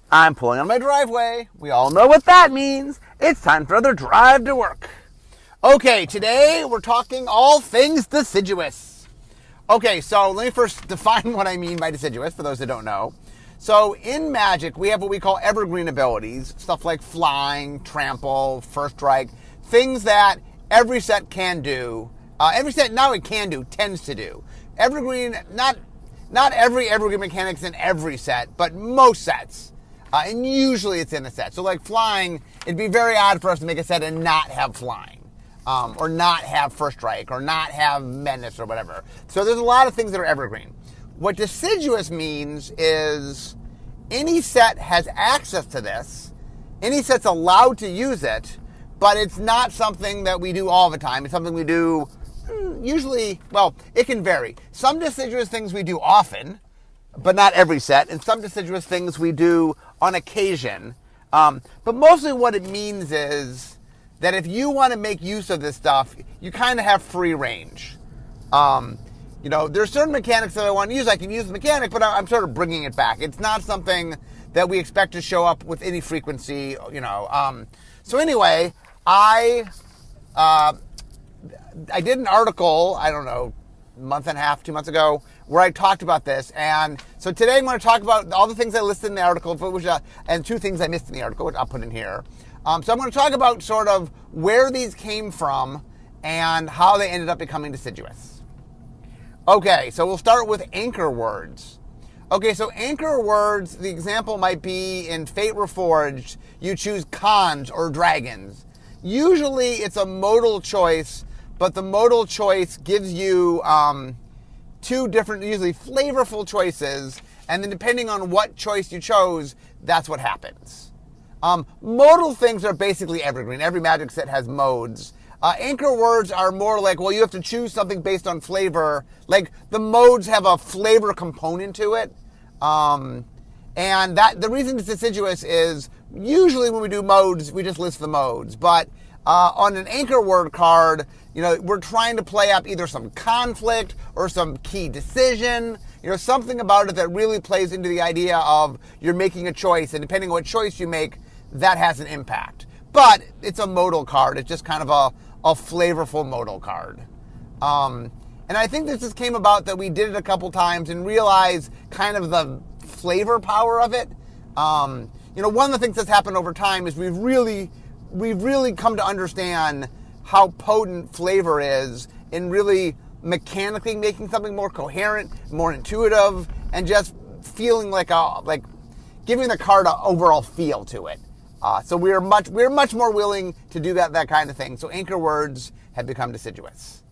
I'm pulling on my driveway. We all know what that means. It's time for another drive to work. Okay, today we're talking all things deciduous. Okay, so let me first define what I mean by deciduous for those that don't know. So in Magic, we have what we call evergreen abilities, stuff like flying, trample, first strike, things that every set can do. Every set now it can do, tends to do. Evergreen, not every evergreen mechanic's in every set, but most sets. And usually it's in a set. So like flying, it'd be very odd for us to make a set and not have flying. Or not have first strike, or not have menace, or whatever. So there's a lot of things that are evergreen. What deciduous means is any set has access to this, any set's allowed to use it, but it's not something that we do all the time. It's something we do usually, well, it can vary. Some deciduous things we do often, but not every set, and some deciduous things we do on occasion. But mostly what it means is that if you want to make use of this stuff, you kind of have free range. There's certain mechanics that I want to use. I can use the mechanic, but I'm sort of bringing it back. It's not something that we expect to show up with any frequency, So anyway, I did an article, I don't know, a month and a half, 2 months ago, where I talked about this. And so today I'm going to talk about all the things I listed in the article, and 2 things I missed in the article, which I'll put in here. So I'm going to talk about sort of where these came from and how they ended up becoming deciduous. Okay, so we'll start with anchor words. Okay, so anchor words, the example might be in Fate Reforged, you choose cons or dragons. Usually it's a modal choice, but the modal choice gives you 2 different, usually flavorful choices, and then depending on what choice you chose, that's what happens. Modal things are basically evergreen. Every Magic set has modes. Anchor words are more like, well, you have to choose something based on flavor. Like, the modes have a flavor component to it. And that the reason it's deciduous is usually when we do modes, we just list the modes. But on an anchor word card, we're trying to play up either some conflict or some key decision. Something about it that really plays into the idea of you're making a choice, and depending on what choice you make, that has an impact. But it's a modal card. It's just kind of a flavorful modal card. And I think this just came about that we did it a couple times and realized kind of the flavor power of it. One of the things that's happened over time is we've really come to understand how potent flavor is in really mechanically making something more coherent, more intuitive, and just feeling like giving the card an overall feel to it. So we're much more willing to do that kind of thing. So anchor words have become deciduous.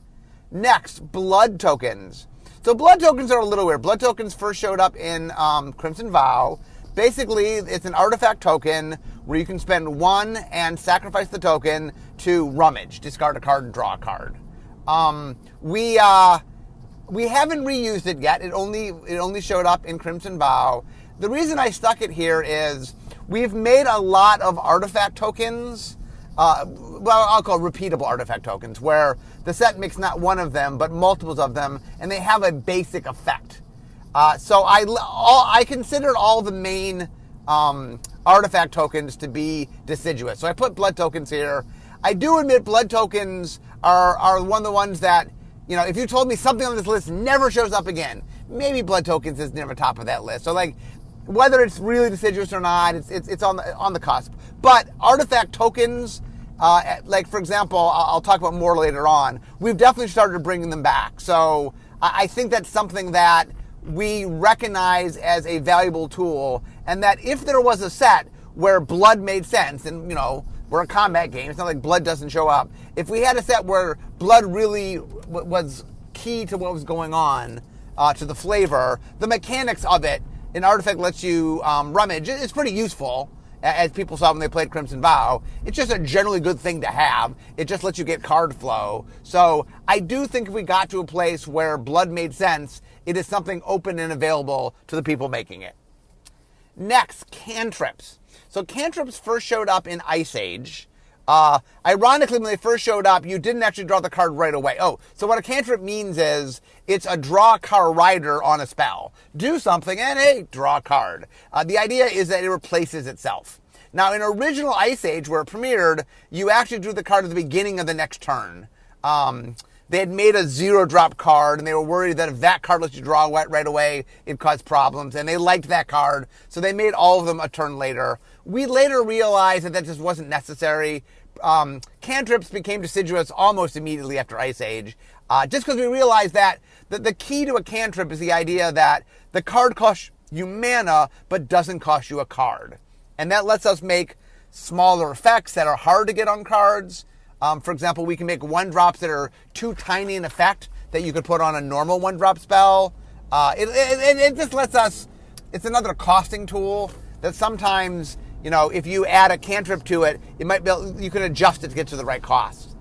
Next, blood tokens. So blood tokens are a little weird. Blood tokens first showed up in Crimson Vow. Basically, it's an artifact token where you can spend 1 and sacrifice the token to rummage, discard a card and draw a card. We haven't reused it yet. It only showed up in Crimson Vow. The reason I stuck it here is we've made a lot of artifact tokens, I'll call repeatable artifact tokens, where the set makes not one of them, but multiples of them, and they have a basic effect. So I considered all the main artifact tokens to be deciduous. So I put blood tokens here. I do admit blood tokens are one of the ones that, if you told me something on this list never shows up again, maybe blood tokens is never top of that list. So whether it's really deciduous or not, it's on the cusp. But artifact tokens, for example, I'll talk about more later on. We've definitely started bringing them back. So I think that's something that we recognize as a valuable tool, and that if there was a set where blood made sense, and we're a combat game, it's not like blood doesn't show up. If we had a set where blood really was key to what was going on, to the flavor, the mechanics of it, an artifact lets you rummage. It's pretty useful, as people saw when they played Crimson Vow. It's just a generally good thing to have. It just lets you get card flow. So I do think if we got to a place where blood made sense, it is something open and available to the people making it. Next, cantrips. So cantrips first showed up in Ice Age. Ironically, when they first showed up, you didn't actually draw the card right away. Oh, so what a cantrip means is it's a draw card rider on a spell. Do something and hey, draw a card. The idea is that it replaces itself. Now, in original Ice Age, where it premiered, you actually drew the card at the beginning of the next turn. They had made a 0-drop card, and they were worried that if that card lets you draw right away, it'd cause problems, and they liked that card, so they made all of them a turn later. We later realized that that just wasn't necessary. Cantrips became deciduous almost immediately after Ice Age, just because we realized that the key to a cantrip is the idea that the card costs you mana, but doesn't cost you a card. And that lets us make smaller effects that are hard to get on cards. For example, we can make 1-drops that are too tiny an effect that you could put on a normal 1-drop spell. It just lets us, it's another costing tool that sometimes, if you add a cantrip to it, you can adjust it to get to the right cost.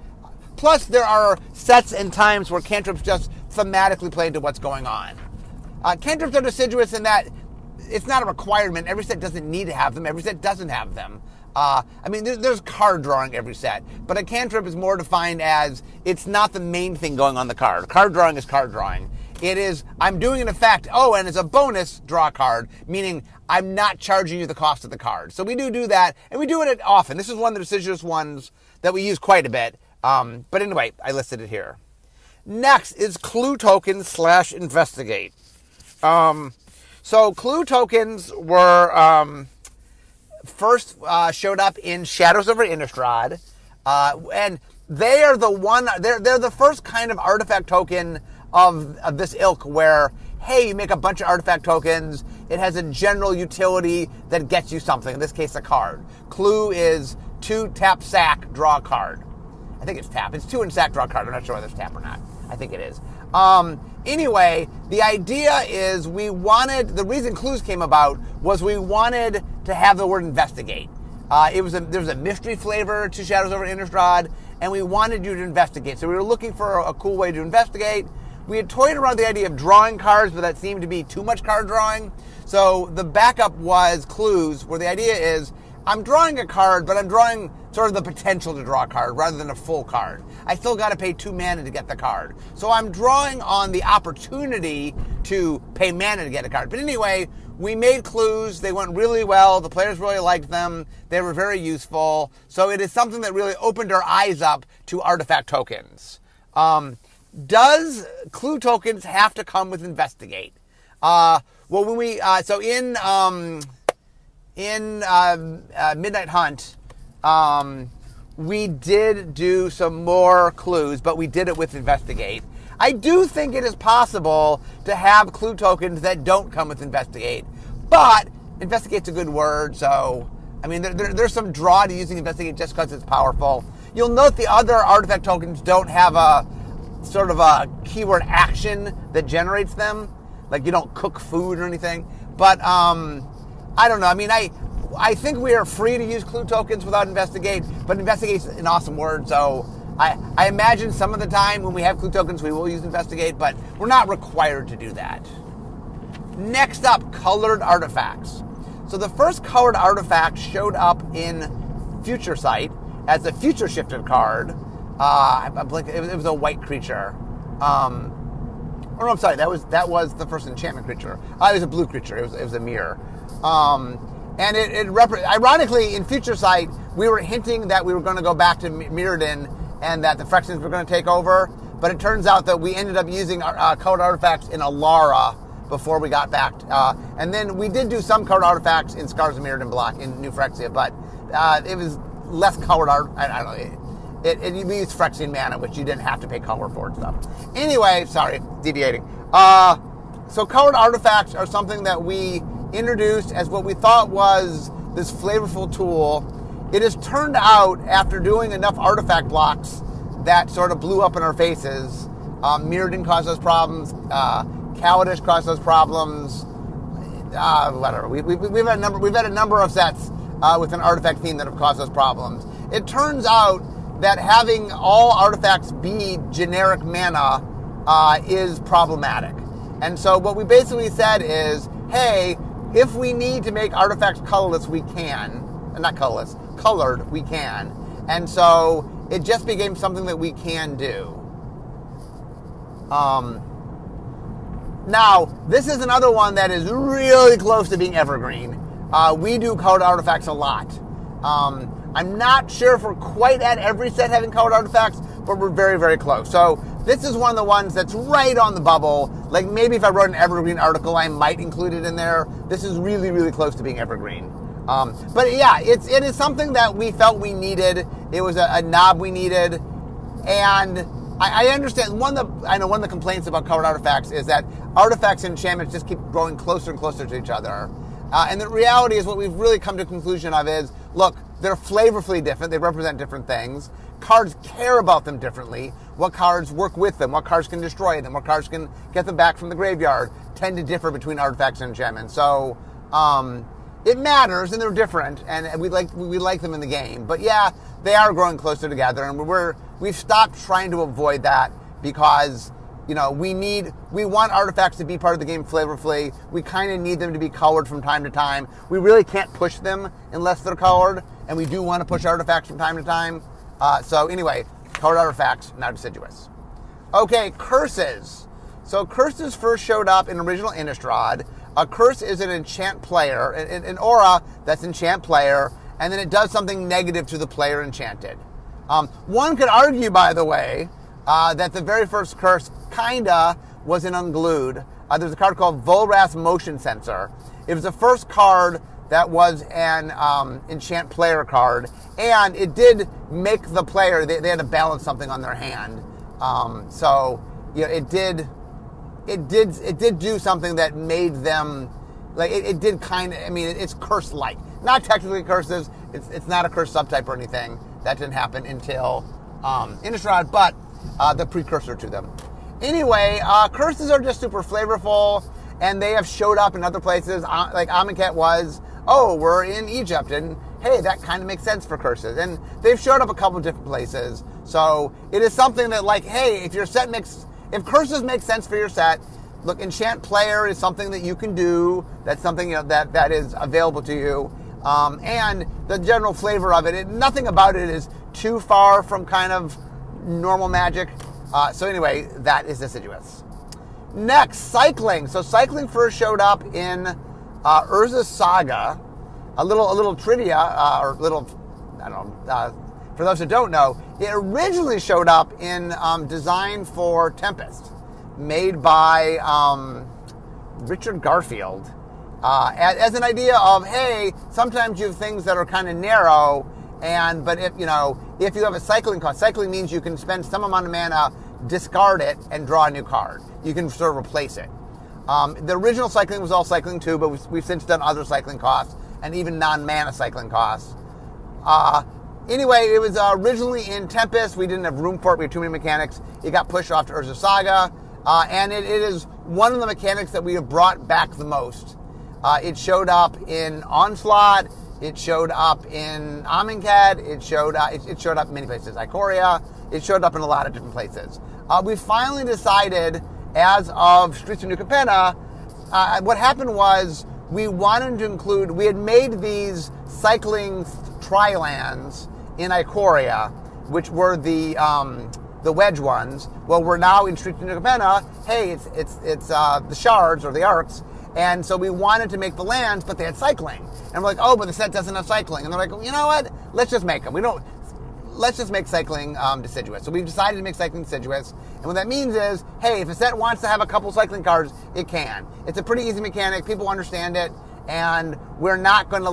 Plus, there are sets and times where cantrips just thematically play into what's going on. Cantrips are deciduous in that it's not a requirement. Every set doesn't need to have them. Every set doesn't have them. There's card drawing every set, but a cantrip is more defined as it's not the main thing going on the card. Card drawing is card drawing. It is, I'm doing an effect, and as a bonus, draw a card, meaning I'm not charging you the cost of the card. So we do that, and we do it often. This is one of the deciduous ones that we use quite a bit. But anyway, I listed it here. Next is clue tokens / investigate. So clue tokens were first showed up in Shadows over Innistrad, and they are they're the first kind of artifact token of this ilk where, hey, you make a bunch of artifact tokens, it has a general utility that gets you something, in this case a card. Clue is 2 tap sack, draw a card. I think it's tap. It's 2 and sack, draw a card. I'm not sure whether it's tap or not. I think it is. Anyway, the idea is the reason clues came about was we wanted to have the word investigate. There was a mystery flavor to Shadows over Innistrad, and we wanted you to investigate. So we were looking for a cool way to investigate. We had toyed around the idea of drawing cards, but that seemed to be too much card drawing. So the backup was clues, where the idea is I'm drawing a card, but I'm drawing sort of the potential to draw a card rather than a full card. I still got to pay 2 mana to get the card. So I'm drawing on the opportunity to pay mana to get a card. But anyway, we made clues. They went really well. The players really liked them. They were very useful. So it is something that really opened our eyes up to artifact tokens. Does clue tokens have to come with investigate? When we in Midnight Hunt, we did do some more clues, but we did it with investigate. I do think it is possible to have clue tokens that don't come with investigate, but investigate's a good word, so there's some draw to using investigate just because it's powerful. You'll note the other artifact tokens don't have a sort of a keyword action that generates them, like you don't cook food or anything. But I don't know. I think we are free to use clue tokens without investigate, but investigate's an awesome word, so I imagine some of the time when we have clue tokens we will use investigate, but we're not required to do that. Next up, colored artifacts. So the first colored artifact showed up in Future Sight as a future shifted card. It was a white creature. I'm sorry, that was the first enchantment creature. It was a blue creature. It was a mirror. And ironically, in Future Sight, we were hinting that we were going to go back to Mirrodin and that the Phyrexians were going to take over, but it turns out that we ended up using colored artifacts in Alara before we got back. And then we did do some colored artifacts in Scars of Mirrodin block in New Phyrexia, but it was less colored art. I don't know. We used Phyrexian mana, which you didn't have to pay color for and stuff. Anyway, sorry, deviating. So colored artifacts are something that we introduced as what we thought was this flavorful tool. It has turned out, after doing enough artifact blocks that sort of blew up in our faces, Mirrodin caused us problems, Kaladesh caused us problems, whatever. We've had a number of sets with an artifact theme that have caused us problems. It turns out that having all artifacts be generic mana is problematic. And so what we basically said is, hey, if we need to make artifacts colorless, we can. Not colorless, colored, we can. And so it just became something that we can do. Now, this is another one that is really close to being evergreen. We do colored artifacts a lot. I'm not sure if we're quite at every set having colored artifacts, but we're very, very close. So this is one of the ones that's right on the bubble. Like maybe if I wrote an evergreen article, I might include it in there. This is really, really close to being evergreen. But yeah, it is something that we felt we needed. It was a knob we needed. And I understand I know one of the complaints about colored artifacts is that artifacts and enchantments just keep growing closer and closer to each other. And the reality is what we've really come to a conclusion of is, look, they're flavorfully different. They represent different things. Cards care about them differently. What cards work with them, what cards can destroy them, what cards can get them back from the graveyard tend to differ between artifacts and enchantments. So it matters, and they're different, and we like them in the game. But yeah, they are growing closer together, and we've stopped trying to avoid that because we want artifacts to be part of the game flavorfully. We kind of need them to be colored from time to time. We really can't push them unless they're colored, and we do want to push artifacts from time to time. So anyway, colored artifacts, now Deciduous. Okay, curses. So curses first showed up in original Innistrad. A curse is an enchant player, an aura that's enchant player, and then it does something negative to the player enchanted. One could argue, by the way, that the very first curse kinda was an unglued. There's a card called Volrath's Motion Sensor. It was the first card that was an enchant player card, and it did make the player, they had to balance something on their hand. So it did do something that made them, like, it did kind of, it's curse-like. Not technically curses, it's not a curse subtype or anything. That didn't happen until Innistrad, but the precursor to them. Anyway, curses are just super flavorful, and they have showed up in other places, like Amonkhet was, we're in Egypt, and hey, that kind of makes sense for curses. And they've showed up a couple different places. So it is something that, like, hey, if curses make sense for your set, look, enchant player is something that you can do. That's something that is available to you. And the general flavor of it, nothing about it is too far from kind of normal Magic. So anyway, that is Deciduous. Next, cycling. So cycling first showed up in Urza's Saga. A little trivia, or little, I don't know, for those who don't know, it originally showed up in Design for Tempest, made by Richard Garfield, as an idea of, hey, sometimes you have things that are kind of narrow, but if you have a cycling cost, cycling means you can spend some amount of mana, discard it, and draw a new card. You can sort of replace it. The original cycling was all cycling too, but we've since done other cycling costs and even non-mana cycling costs. Anyway, it was originally in Tempest. We didn't have room for it. We had too many mechanics. It got pushed off to Urza's Saga, and it is one of the mechanics that we have brought back the most. It showed up in Onslaught. It showed up in Amonkhet. It showed up in many places. Ikoria. It showed up in a lot of different places. We finally decided, as of Streets of New Capenna, what happened was we wanted to include, we had made these cycling tri-lands in Ikoria, which were the wedge ones. Well, we're now in Streets of New Capenna. Hey, it's the shards or the arcs. And so we wanted to make the lands, but they had cycling. And we're like, but the set doesn't have cycling. And they're like, you know what? Let's just make them. Let's just make cycling Deciduous. So we've decided to make cycling Deciduous. And what that means is, hey, if a set wants to have a couple cycling cards, it can. It's a pretty easy mechanic. People understand it. And we're not going to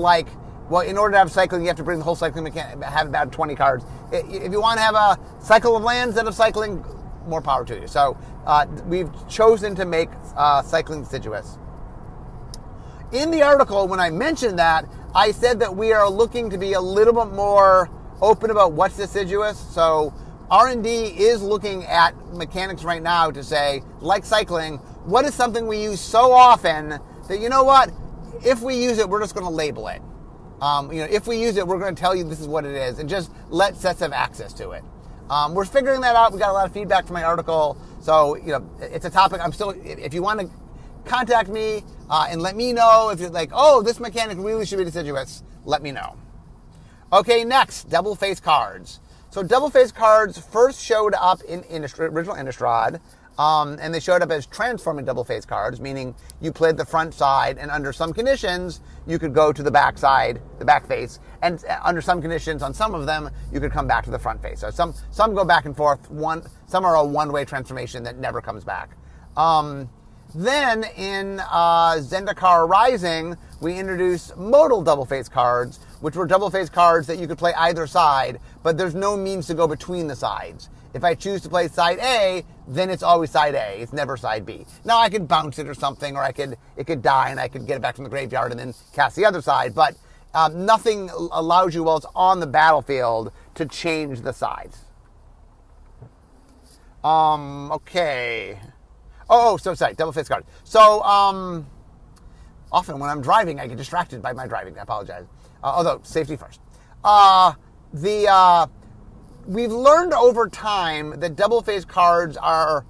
in order to have cycling, you have to bring the whole cycling mechanic, have about 20 cards. If you want to have a cycle of lands instead of cycling, more power to you. So we've chosen to make cycling Deciduous. In the article, when I mentioned that, I said that we are looking to be a little bit more open about what's Deciduous. So R&D is looking at mechanics right now to say, like cycling, what is something we use so often that, if we use it, we're just going to label it. If we use it, we're going to tell you this is what it is and just let sets have access to it. We're figuring that out. We got a lot of feedback from my article. So, it's a topic if you want to contact me and let me know if you're like, this mechanic really should be Deciduous, let me know. Okay, next, double-faced cards. So double-faced cards first showed up in original Innistrad, and they showed up as transforming double-faced cards, meaning you played the front side, and under some conditions, you could go to the back side, the back face, and under some conditions, on some of them, you could come back to the front face. So some go back and forth. Some are a one-way transformation that never comes back. Then in Zendikar Rising, we introduced modal double-faced cards, which were double-faced cards that you could play either side, but there's no means to go between the sides. If I choose to play side A, then it's always side A. It's never side B. Now I could bounce it or something, or it could die and I could get it back from the graveyard and then cast the other side. But nothing allows you while it's on the battlefield to change the sides. Okay. So sorry, double-faced cards. So often when I'm driving, I get distracted by my driving. I apologize. Although safety first. We've learned over time that double-faced cards are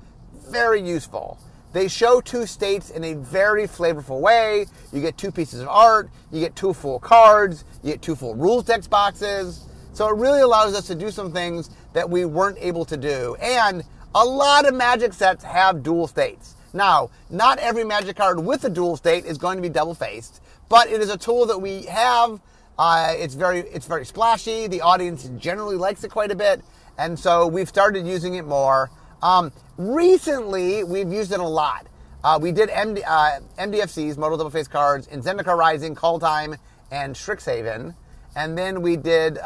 very useful. They show two states in a very flavorful way. You get two pieces of art. You get two full cards. You get two full rules text boxes. So it really allows us to do some things that we weren't able to do. And a lot of Magic sets have dual states. Now, not every Magic card with a dual state is going to be double-faced, but it is a tool that we have. It's very splashy. The audience generally likes it quite a bit, and so we've started using it more. Recently, we've used it a lot. We did MDFCs, modal double-faced cards, in Zendikar Rising, Call Time, and Strixhaven, and then we did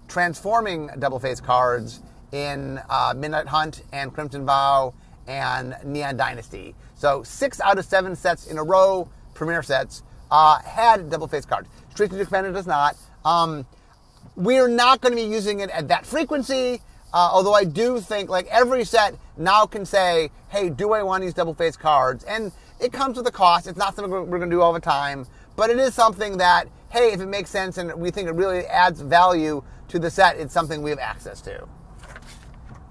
transforming double-faced cards in Midnight Hunt and Crimson Vow and Neon Dynasty. So 6 out of 7 sets in a row, premier sets, had double-faced cards. Streets of Commander does not. We're not going to be using it at that frequency, although I do think like every set now can say, hey, do I want these double-faced cards? And it comes with a cost. It's not something we're going to do all the time, but it is something that, hey, if it makes sense and we think it really adds value to the set, it's something we have access to.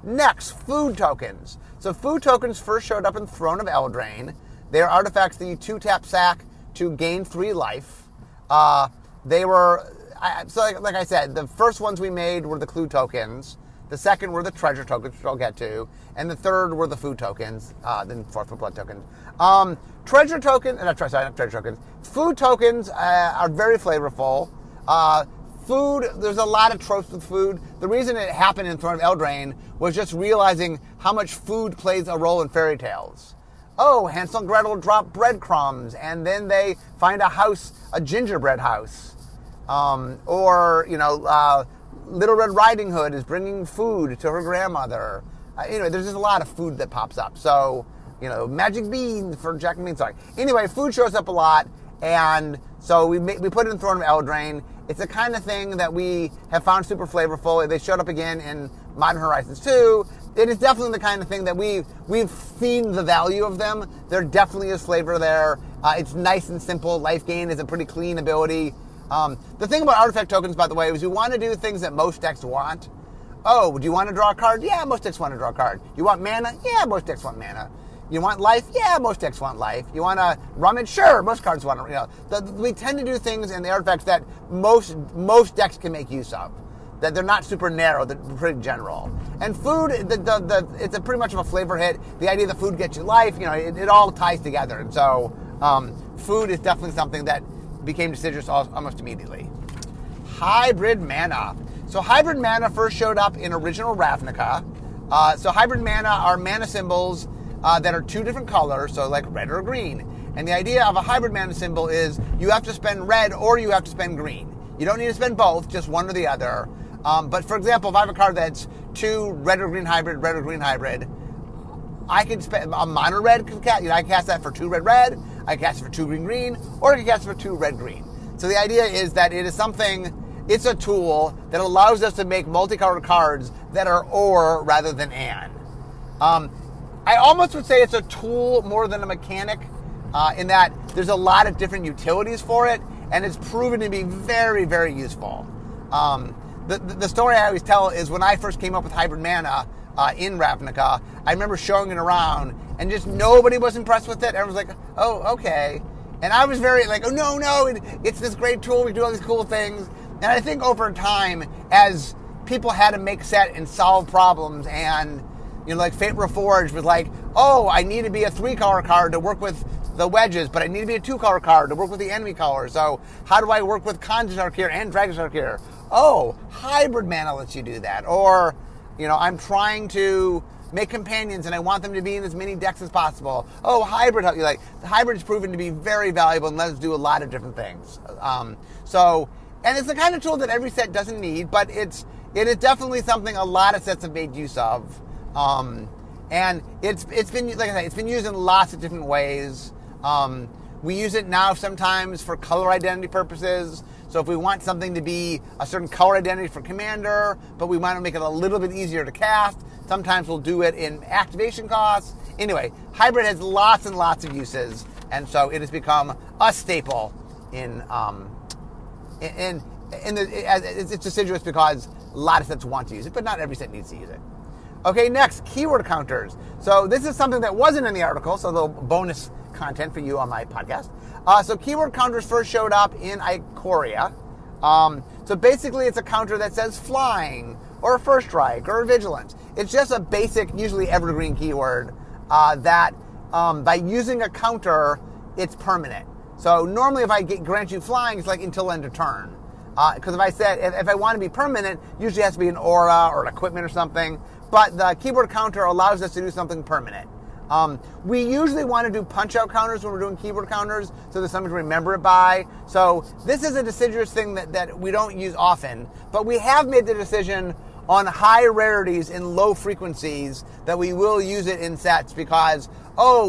Next, food tokens. So food tokens first showed up in Throne of Eldraine. They are artifacts that you 2-tap sack to gain 3 life. They were, like I said, the first ones we made were the clue tokens. The second were the treasure tokens, which I'll get to. And the third were the food tokens, then fourth were blood tokens. Not treasure tokens. Food tokens are very flavorful. Food, there's a lot of tropes with food. The reason it happened in Throne of Eldraine was just realizing how much food plays a role in fairy tales. Oh, Hansel and Gretel drop breadcrumbs, and then they find a house, a gingerbread house. Little Red Riding Hood is bringing food to her grandmother. There's just a lot of food that pops up. So, magic beans for Jack and Bean. Sorry. Anyway, food shows up a lot, and so we put it in Throne of Eldraine. It's the kind of thing that we have found super flavorful. They showed up again in Modern Horizons 2. It is definitely the kind of thing that we've seen the value of them. There definitely is flavor there. It's nice and simple. Life gain is a pretty clean ability. The thing about artifact tokens, by the way, is you want to do things that most decks want. Oh, do you want to draw a card? Yeah, most decks want to draw a card. You want mana? Yeah, most decks want mana. You want life? Yeah, most decks want life. You want to rummage? Sure, most cards want to. We tend to do things in the artifacts that most decks can make use of. That they're not super narrow, they're pretty general. And food, it's pretty much of a flavor hit. The idea that food gets you life, it all ties together. And so food is definitely something that became Deciduous almost immediately. Hybrid mana. So hybrid mana first showed up in original Ravnica. So hybrid mana are mana symbols that are 2 different colors, so like red or green. And the idea of a hybrid mana symbol is you have to spend red or you have to spend green. You don't need to spend both, just one or the other. But for example, if I have a card that's 2 red or green hybrid, I can spend a mono red. I can cast that for 2 red, I can cast it for 2 green, or I can cast it for 2 red-green. So the idea is that it's a tool that allows us to make multicolored cards that are or rather than and. I almost would say it's a tool more than a mechanic, in that there's a lot of different utilities for it, and it's proven to be very, very useful. The story I always tell is when I first came up with hybrid mana in Ravnica, I remember showing it around, and just nobody was impressed with it. Everyone was like, oh, okay. And I was very like, oh, no, it's this great tool. We do all these cool things. And I think over time, as people had to make set and solve problems, and like Fate Reforged was like, oh, I need to be a 3-color card to work with the wedges, but I need to be a 2-color card to work with the enemy color. So how do I work with Conjure here and Dragon here? Oh, hybrid mana lets you do that. Or, I'm trying to make companions and I want them to be in as many decks as possible. Oh, hybrid help you. Like, the hybrid is proven to be very valuable and lets us do a lot of different things. And it's the kind of tool that every set doesn't need, but it is definitely something a lot of sets have made use of. And it's been, like I say, it's been used in lots of different ways. We use it now sometimes for color identity purposes. So if we want something to be a certain color identity for Commander, but we want to make it a little bit easier to cast, sometimes we'll do it in activation costs. Anyway, hybrid has lots and lots of uses, and so it has become a staple it's deciduous because a lot of sets want to use it, but not every set needs to use it. Okay, next, keyword counters. So this is something that wasn't in the article, so a little bonus content for you on my podcast. So keyword counters first showed up in Ikoria. So basically it's a counter that says flying, or first strike, or vigilance. It's just a basic, usually evergreen keyword that by using a counter, it's permanent. So normally if I grant you flying, it's like until end of turn. Because if I said, if I want to be permanent, usually it has to be an aura or an equipment or something. But the keyword counter allows us to do something permanent. We usually want to do punch-out counters when we're doing keyword counters, so there's something to remember it by. So this is a deciduous thing that we don't use often, but we have made the decision on high rarities and low frequencies that we will use it in sets because,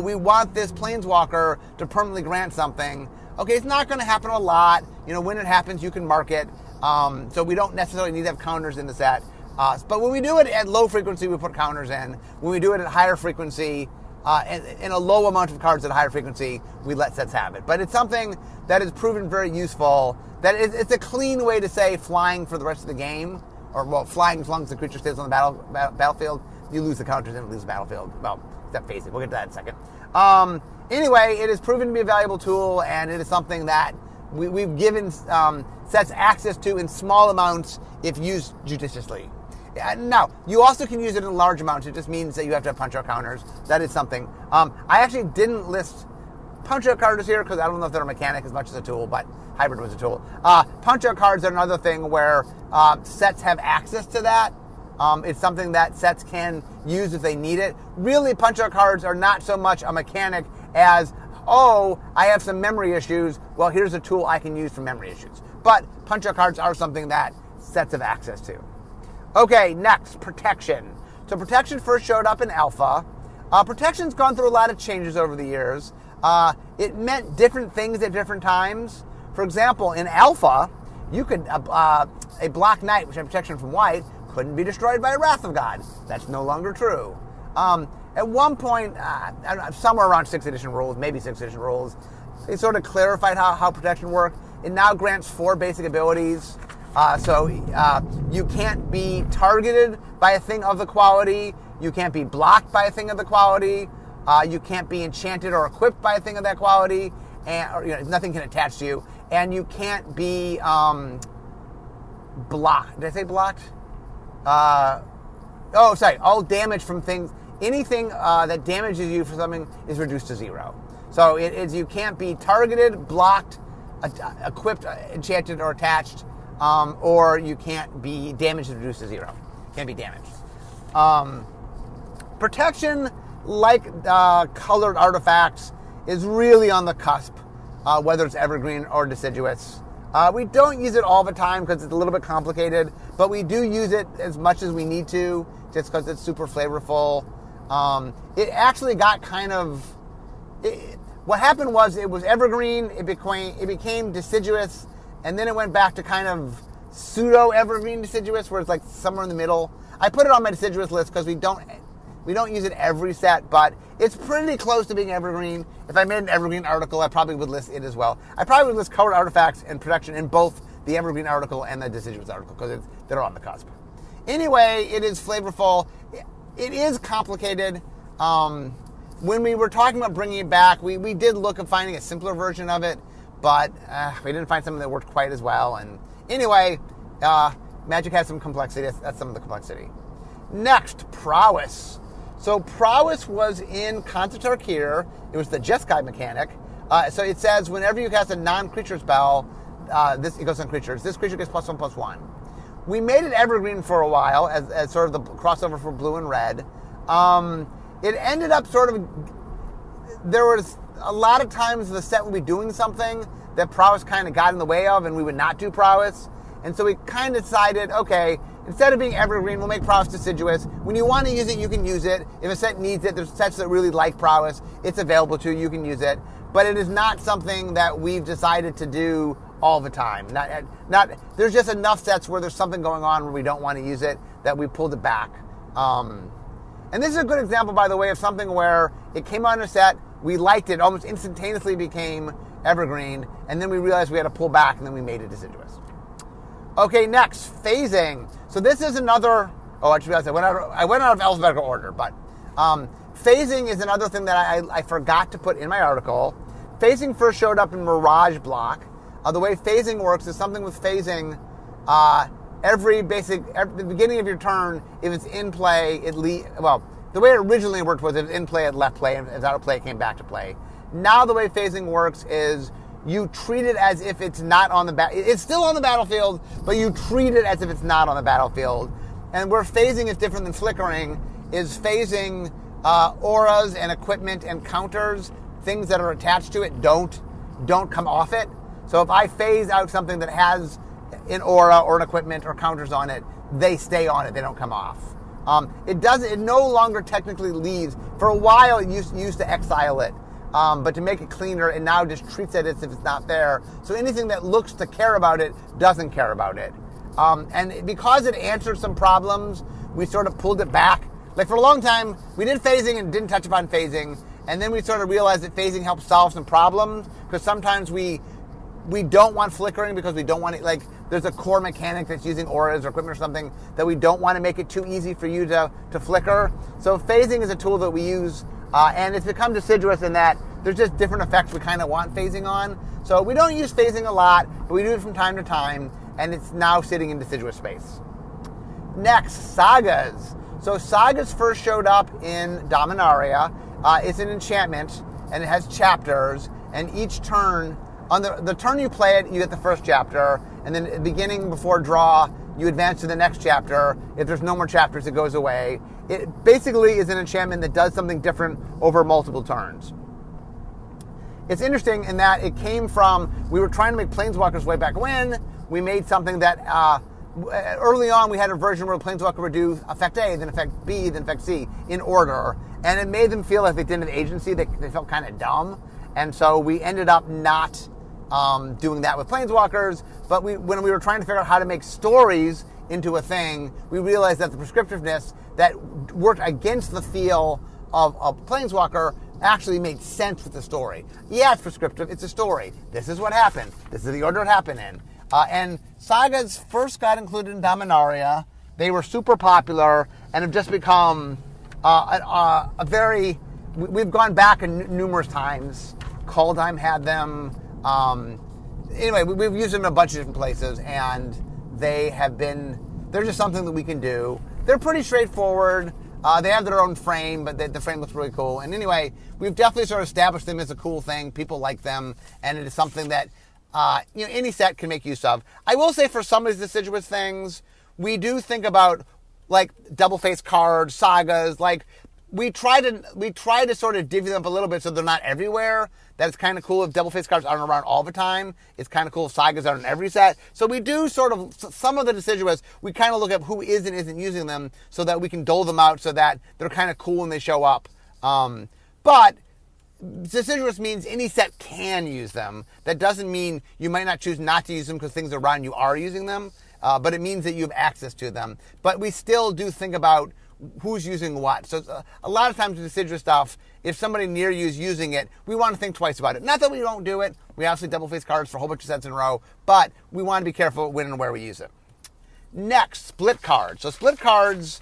we want this planeswalker to permanently grant something. Okay, it's not going to happen a lot. When it happens, you can mark it. So we don't necessarily need to have counters in the set. But when we do it at low frequency, we put counters in. When we do it at higher frequency, in a low amount of cards at higher frequency, we let sets have it. But it's something that has proven very useful. That it's a clean way to say flying for the rest of the game. Or, flying as long as the creature stays on the battlefield. You lose the counters and lose the battlefield. Well, except phase it. We'll get to that in a second. Anyway, it has proven to be a valuable tool, and it is something that we've given sets access to in small amounts if used judiciously. Now, you also can use it in large amounts. It just means that you have to have punch-out counters. That is something. I actually didn't list punch-out counters here because I don't know if they're a mechanic as much as a tool, but hybrid was a tool. Punch-out cards are another thing where sets have access to that. It's something that sets can use if they need it. Really, punch-out cards are not so much a mechanic as, I have some memory issues. Well, here's a tool I can use for memory issues. But punch-out cards are something that sets have access to. Okay, next, protection. So protection first showed up in alpha. Protection's gone through a lot of changes over the years. It meant different things at different times. For example, in alpha, you could a Black Knight, which had protection from white, couldn't be destroyed by a Wrath of God. That's no longer true. At one point, somewhere around 6th edition rules, maybe 6th edition rules, they sort of clarified how protection worked. It now grants 4 basic abilities. So you can't be targeted by a thing of the quality. You can't be blocked by a thing of the quality. You can't be enchanted or equipped by a thing of that quality. And nothing can attach to you. And you can't be blocked. Did I say blocked? All damage from things. Anything that damages you for something is reduced to 0. So it is you can't be targeted, blocked, equipped, enchanted, or attached. Or you can't be damaged is reduced to 0. Can't be damaged. Protection, like colored artifacts, is really on the cusp, whether it's evergreen or deciduous. We don't use it all the time because it's a little bit complicated, but we do use it as much as we need to, just because it's super flavorful. It actually got what happened was it was evergreen, it became deciduous, and then it went back to kind of pseudo-evergreen deciduous, where it's like somewhere in the middle. I put it on my deciduous list because we don't use it every set, but it's pretty close to being evergreen. If I made an evergreen article, I probably would list it as well. I probably would list colored artifacts and protection in both the evergreen article and the deciduous article because they're on the cusp. Anyway, it is flavorful. It is complicated. When we were talking about bringing it back, we did look at finding a simpler version of it, but we didn't find something that worked quite as well. And anyway, Magic has some complexity. That's some of the complexity. Next, Prowess. So Prowess was in Concept Arcade. It was the Jeskai mechanic. So it says whenever you cast a non-creature spell, it goes on creatures. This creature gets +1/+1. We made it evergreen for a while as sort of the crossover for blue and red. It ended up there was a lot of times the set would be doing something that Prowess kind of got in the way of, and we would not do Prowess. And so we kind of decided, okay, instead of being evergreen, we'll make Prowess deciduous. When you want to use it, you can use it. If a set needs it, there's sets that really like Prowess. It's available to you. You can use it. But it is not something that we've decided to do all the time. There's just enough sets where there's something going on where we don't want to use it that we pulled it back. And this is a good example, by the way, of something where it came out in a set, we liked it, almost instantaneously became evergreen, and then we realized we had to pull back, and then we made it deciduous. Okay, next, phasing. So this is another, I just realized I went out of alphabetical order, but phasing is another thing that I forgot to put in my article. Phasing first showed up in Mirage Block. The way phasing works is something with phasing, at the beginning of your turn, if it's in play, the way it originally worked was if it's in play, it left play, and if it's out of play, it came back to play. Now the way phasing works is you treat it as if it's not on the it's still on the battlefield, but you treat it as if it's not on the battlefield. And where phasing is different than flickering is phasing auras and equipment and counters, things that are attached to it don't come off it. So if I phase out something that has an aura or an equipment or counters on it, they stay on it, they don't come off. It no longer technically leaves. For a while it used to exile it. But to make it cleaner, it now just treats it as if it's not there. So anything that looks to care about it doesn't care about it. And because it answered some problems, we sort of pulled it back. Like for a long time, we did phasing and didn't touch upon phasing. And then we sort of realized that phasing helps solve some problems. Because sometimes we don't want flickering because we don't want it, there's a core mechanic that's using auras or equipment or something that we don't want to make it too easy for you to flicker. So phasing is a tool that we use. And it's become deciduous in that there's just different effects we kind of want phasing on. So we don't use phasing a lot, but we do it from time to time, and it's now sitting in deciduous space. Next, sagas. So sagas first showed up in Dominaria. It's an enchantment, and it has chapters, and each turn, on the turn you play it, you get the first chapter, and then at the beginning before draw, you advance to the next chapter. If there's no more chapters, it goes away. It basically is an enchantment that does something different over multiple turns. It's interesting in that it came from, we were trying to make Planeswalkers way back when. We made something that, early on we had a version where the Planeswalker would do effect A, then effect B, then effect C, in order. And it made them feel like they didn't have agency, they felt kind of dumb. And so we ended up not doing that with Planeswalkers, but when we were trying to figure out how to make stories into a thing, we realized that the prescriptiveness that worked against the feel of Planeswalker actually made sense with the story. Yeah, it's prescriptive, it's a story. This is what happened. This is the order it happened in. And sagas first got included in Dominaria. They were super popular and have just become we've gone back numerous times. Kaldheim had them. Anyway, we've used them in a bunch of different places, and they're just something that we can do. They're pretty straightforward. They have their own frame, but the frame looks really cool. And anyway, we've definitely sort of established them as a cool thing. People like them, and it is something that any set can make use of. I will say for some of these deciduous things, we do think about double-faced cards, sagas. We try to sort of divvy them up a little bit so they're not everywhere. That's kind of cool if double-faced cards aren't around all the time. It's kind of cool if sagas aren't in every set. So we do sort of, some of the deciduous, we kind of look at who is and isn't using them so that we can dole them out so that they're kind of cool when they show up. But deciduous means any set can use them. That doesn't mean you might not choose not to use them because things around you are using them. But it means that you have access to them. But we still do think about who's using what. So a lot of times with deciduous stuff, if somebody near you is using it, we want to think twice about it. Not that we don't do it. We obviously double-face cards for a whole bunch of sets in a row, but we want to be careful when and where we use it. Next, split cards. So split cards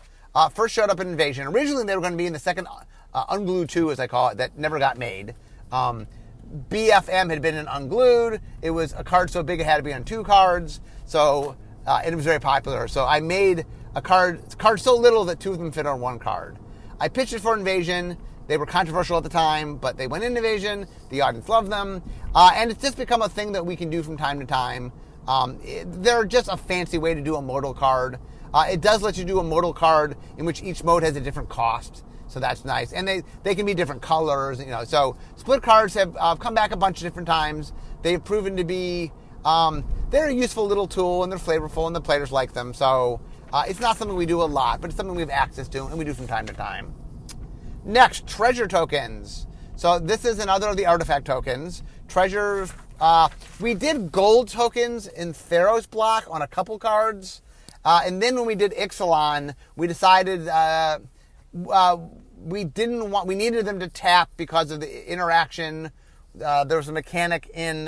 first showed up in Invasion. Originally, they were going to be in the second Unglued 2, as I call it, that never got made. BFM had been in Unglued. It was a card so big it had to be on 2 cards. So it was very popular. So I made a card so little that 2 of them fit on 1 card. I pitched it for Invasion. They were controversial at the time, but they went in Invasion. The audience loved them. And it's just become a thing that we can do from time to time. They're just a fancy way to do a modal card. It does let you do a modal card in which each mode has a different cost. So that's nice. And they can be different colors. So split cards have come back a bunch of different times. They've proven to be, they're a useful little tool, and they're flavorful, and the players like them. So it's not something we do a lot, but it's something we have access to, and we do from time to time. Next, treasure tokens. So this is another of the artifact tokens. Treasures, we did gold tokens in Theros block on a couple cards. And then when we did Ixalan, we decided we needed them to tap because of the interaction. There was a mechanic in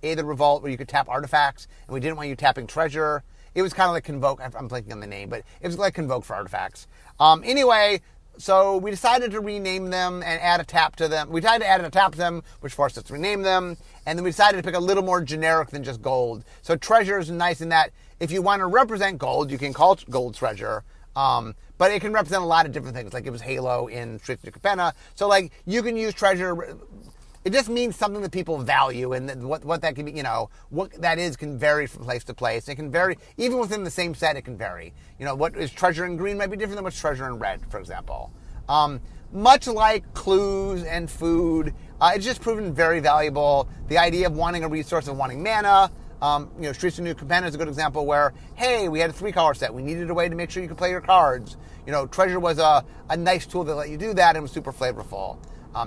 Aether Revolt where you could tap artifacts, and we didn't want you tapping treasure. It was kind of like Convoke. I'm blanking on the name, but it was like Convoke for artifacts. Anyway, so we decided to rename them and add a tap to them. We decided to add a tap to them, which forced us to rename them. And then we decided to pick a little more generic than just gold. So treasure is nice in that if you want to represent gold, you can call it gold treasure. But it can represent a lot of different things. Like it was Halo in Streets of Capenna. So like you can use treasure. It just means something that people value, and what that can be, what that is can vary from place to place. It can vary, even within the same set, it can vary. What is treasure in green might be different than what's treasure in red, for example. Much like clues and food, it's just proven very valuable. The idea of wanting a resource and wanting mana. Streets of New Capenna is a good example where, hey, we had a 3-color set. We needed a way to make sure you could play your cards. Treasure was a nice tool that let you do that and was super flavorful.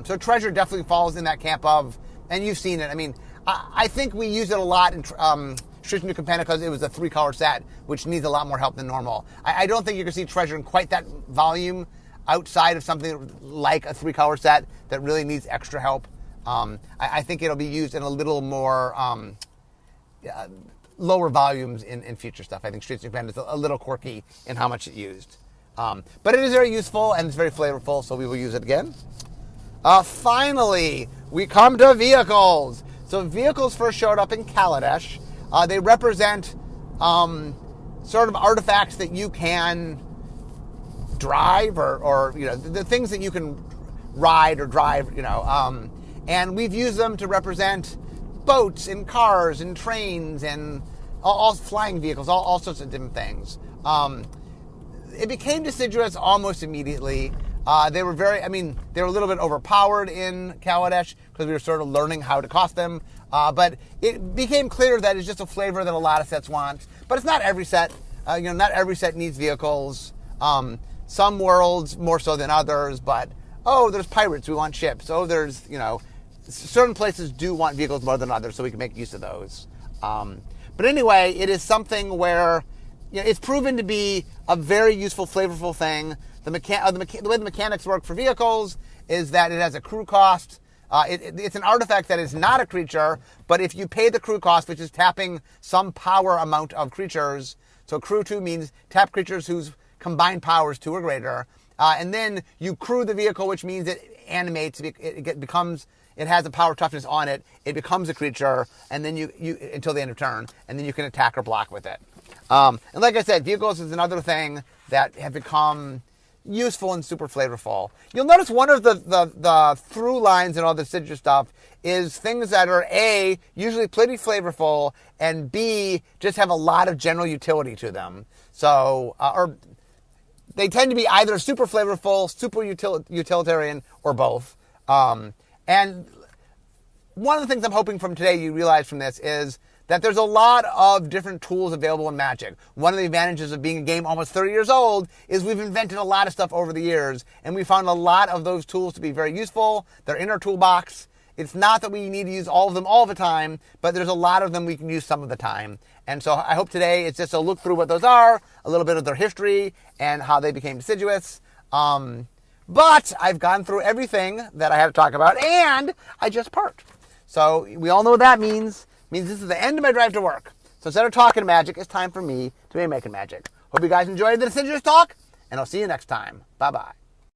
So treasure definitely falls in that camp of, and you've seen it. I mean, I think we use it a lot in Streets of New Capenna because it was a 3-color set, which needs a lot more help than normal. I don't think you can see treasure in quite that volume outside of something like a 3-color set that really needs extra help. I think it'll be used in a little more lower volumes in future stuff. I think Streets of New Capenna is a little quirky in how much it's used. But it is very useful and it's very flavorful, so we will use it again. Finally, we come to vehicles. So vehicles first showed up in Kaladesh. They represent sort of artifacts that you can drive or the things that you can ride or drive, and we've used them to represent boats and cars and trains and all flying vehicles, all sorts of different things. It became Deciduous almost immediately. They were they were a little bit overpowered in Kaladesh because we were sort of learning how to cost them. But it became clear that it's just a flavor that a lot of sets want. But it's not every set. Not every set needs vehicles. Some worlds more so than others. But, there's pirates. We want ships. There's, certain places do want vehicles more than others, so we can make use of those. But anyway, it is something where it's proven to be a very useful, flavorful thing. The way the mechanics work for vehicles is that it has a crew cost. It's an artifact that is not a creature, but if you pay the crew cost, which is tapping some power amount of creatures, so crew 2 means tap creatures whose combined power is 2 or greater, and then you crew the vehicle, which means it animates, it has a power toughness on it, it becomes a creature, and then you until the end of turn, and then you can attack or block with it. And like I said, vehicles is another thing that have become useful and super flavorful. You'll notice one of the through lines in all the Deciduous stuff is things that are A, usually pretty flavorful, and B, just have a lot of general utility to them. So, or they tend to be either super flavorful, super utilitarian, or both. And one of the things I'm hoping from today you realize from this is that there's a lot of different tools available in Magic. One of the advantages of being a game almost 30 years old is we've invented a lot of stuff over the years, and we found a lot of those tools to be very useful. They're in our toolbox. It's not that we need to use all of them all the time, but there's a lot of them we can use some of the time. And so I hope today it's just a look through what those are, a little bit of their history, and how they became Deciduous. But I've gone through everything that I had to talk about, and I just parked. So we all know what that means. It means this is the end of my drive to work. So instead of talking magic, it's time for me to be making magic. Hope you guys enjoyed the Deciduous talk, and I'll see you next time. Bye-bye.